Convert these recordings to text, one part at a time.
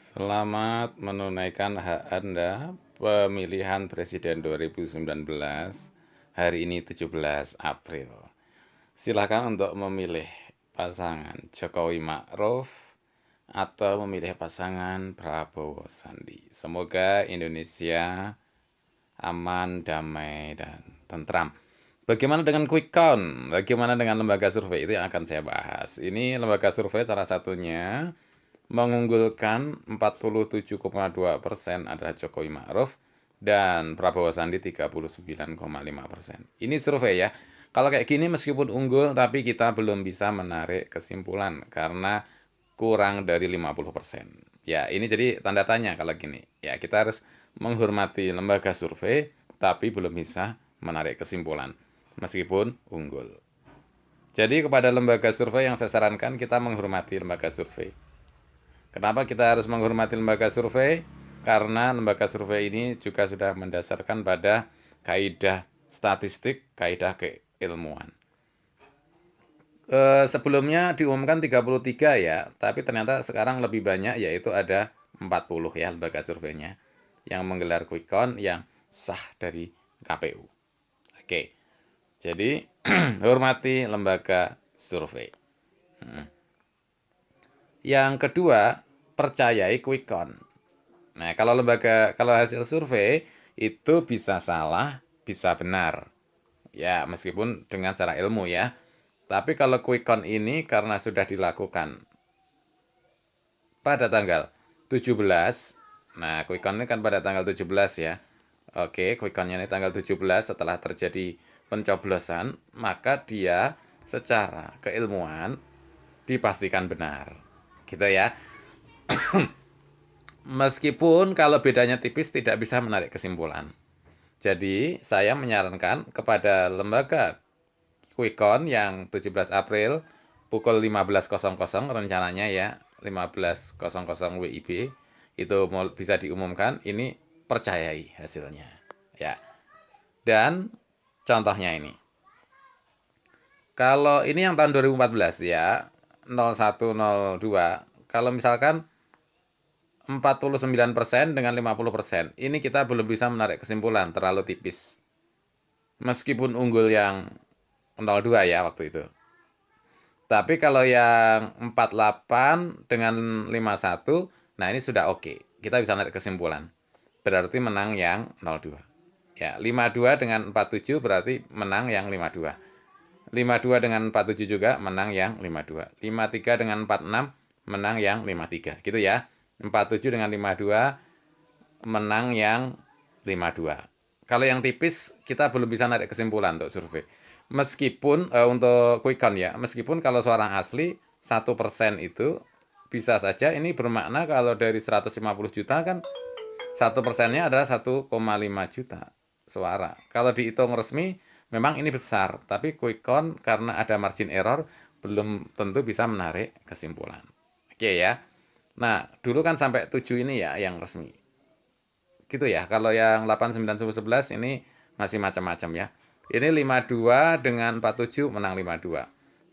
Selamat menunaikan hak Anda pemilihan Presiden 2019 hari ini 17 April. Silakan untuk memilih pasangan Jokowi Ma'ruf atau memilih pasangan Prabowo Sandi. Semoga Indonesia aman, damai, dan tentram. Bagaimana dengan quick count? Bagaimana dengan lembaga survei? Itu yang akan saya bahas. Ini lembaga survei salah satunya mengunggulkan 47,2% adalah Jokowi Ma'ruf dan Prabowo Sandi 39,5%. Ini survei ya. Kalau kayak gini meskipun unggul tapi kita belum bisa menarik kesimpulan karena kurang dari 50%. Ya, ini jadi tanda tanya kalau gini. Ya, kita harus menghormati lembaga survei tapi belum bisa menarik kesimpulan meskipun unggul. Jadi kepada lembaga survei yang saya sarankan kita menghormati lembaga survei. Kenapa kita harus menghormati lembaga survei? Karena lembaga survei ini juga sudah mendasarkan pada kaidah statistik, kaidah keilmuan. Sebelumnya diumumkan 33 ya, tapi ternyata sekarang lebih banyak, yaitu ada 40 ya lembaga surveinya yang menggelar quick count yang sah dari KPU. Oke, jadi hormati lembaga survei. Yang kedua, percayai quick count. Nah, kalau hasil survei itu bisa salah, bisa benar. Ya, meskipun dengan secara ilmu ya. Tapi kalau quick count ini karena sudah dilakukan pada tanggal 17. Nah, quick count ini kan pada tanggal 17 ya. Oke, quick count-nya ini tanggal 17 setelah terjadi pencoblosan, maka dia secara keilmuan dipastikan benar. Gitu ya. Meskipun kalau bedanya tipis tidak bisa menarik kesimpulan. Jadi, saya menyarankan kepada lembaga quick count yang 17 April pukul 15.00 rencananya ya, 15.00 WIB itu bisa diumumkan, ini percayai hasilnya. Ya. Dan contohnya ini. Kalau ini yang tahun 2014 ya, 0102. Kalau misalkan 49% dengan 50%. Ini kita belum bisa menarik kesimpulan, terlalu tipis. Meskipun unggul yang 02 ya waktu itu. Tapi kalau yang 48 dengan 51, nah ini sudah oke. Kita bisa menarik kesimpulan. Berarti menang yang 02. Ya, 52 dengan 47 berarti menang yang 52. 52 dengan 47 juga menang yang 52. 53 dengan 46 menang yang 53. Gitu ya. 47 dengan 52 menang yang 52. Kalau yang tipis kita belum bisa narik kesimpulan untuk survei. Meskipun untuk quick count ya, meskipun kalau seorang asli 1% itu bisa saja ini bermakna kalau dari 150 juta kan 1%-nya adalah 1,5 juta suara. Kalau dihitung resmi memang ini besar, tapi quick count karena ada margin error belum tentu bisa menarik kesimpulan. Oke ya. Nah, dulu kan sampai 7 ini ya yang resmi. Gitu ya. Kalau yang 8, 9, 10, 11 ini masih macam-macam ya. Ini 52 dengan 47 menang 52.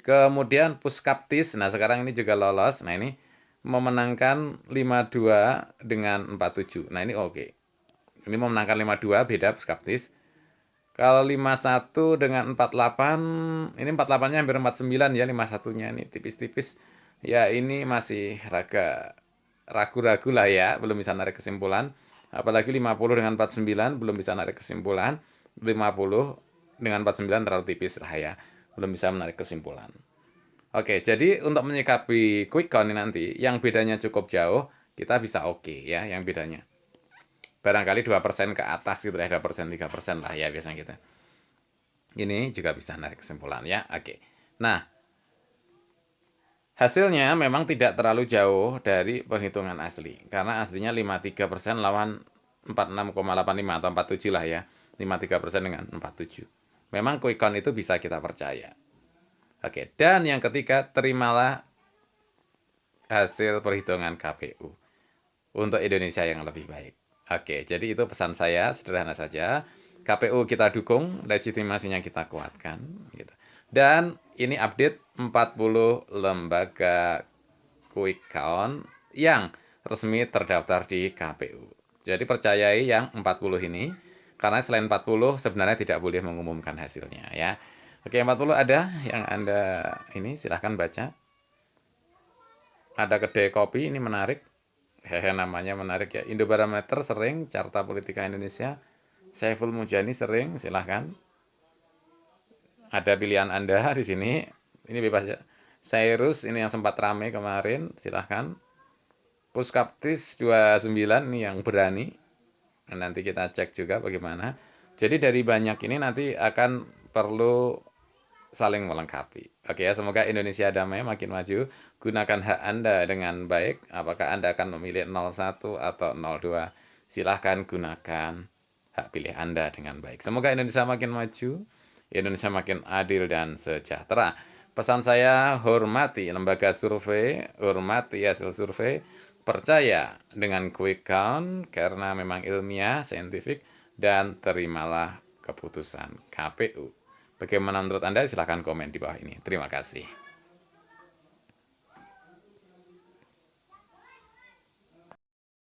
Kemudian Puskaptis, nah sekarang ini juga lolos. Nah ini memenangkan 52 dengan 47. Nah ini oke. Ini memenangkan 52 beda Puskaptis. Kalau 51 dengan 48, ini 48-nya hampir 49 ya, 51-nya ini tipis-tipis. Ya ini masih ragu-ragu lah ya, belum bisa narik kesimpulan. Apalagi 50 dengan 49 belum bisa narik kesimpulan. 50 dengan 49 terlalu tipis lah ya, belum bisa menarik kesimpulan. Oke, jadi untuk menyikapi quick count ini nanti, yang bedanya cukup jauh, kita bisa oke ya, yang bedanya. Barangkali 2% ke atas gitu ya, 2%, 3% lah ya biasanya kita. Ini juga bisa narik kesimpulan ya. Oke. Nah, hasilnya memang tidak terlalu jauh dari perhitungan asli. Karena aslinya 53% lawan 46,85 atau 47 lah ya. 53% dengan 47. Memang quick count itu bisa kita percaya. Oke, dan yang ketiga, terimalah hasil perhitungan KPU untuk Indonesia yang lebih baik. Oke, jadi itu pesan saya, sederhana saja. KPU kita dukung, legitimasinya kita kuatkan. Gitu. Dan ini update 40 lembaga quick count yang resmi terdaftar di KPU. Jadi percayai yang 40 ini, karena selain 40 sebenarnya tidak boleh mengumumkan hasilnya ya. Oke, 40 ada yang Anda ini silahkan baca. Ada kedai kopi, ini menarik. Hehe, namanya menarik ya. Indobarometer sering, Carta Politika Indonesia. Saiful Mujani sering, silahkan. Ada pilihan Anda di sini. Ini bebas ya. Cyrus ini yang sempat rame kemarin, silahkan. Puskaptis 29 nih yang berani. Nanti kita cek juga bagaimana. Jadi dari banyak ini nanti akan perlu saling melengkapi. Oke ya, semoga Indonesia damai makin maju. Gunakan hak Anda dengan baik. Apakah Anda akan memilih 01 atau 02? Silahkan gunakan hak pilih Anda dengan baik. Semoga Indonesia makin maju, Indonesia makin adil dan sejahtera. Pesan saya, hormati lembaga survei, hormati hasil survei, percaya dengan quick count karena memang ilmiah, saintifik, dan terimalah keputusan KPU. Bagaimana menurut Anda? Silahkan komen di bawah ini. Terima kasih.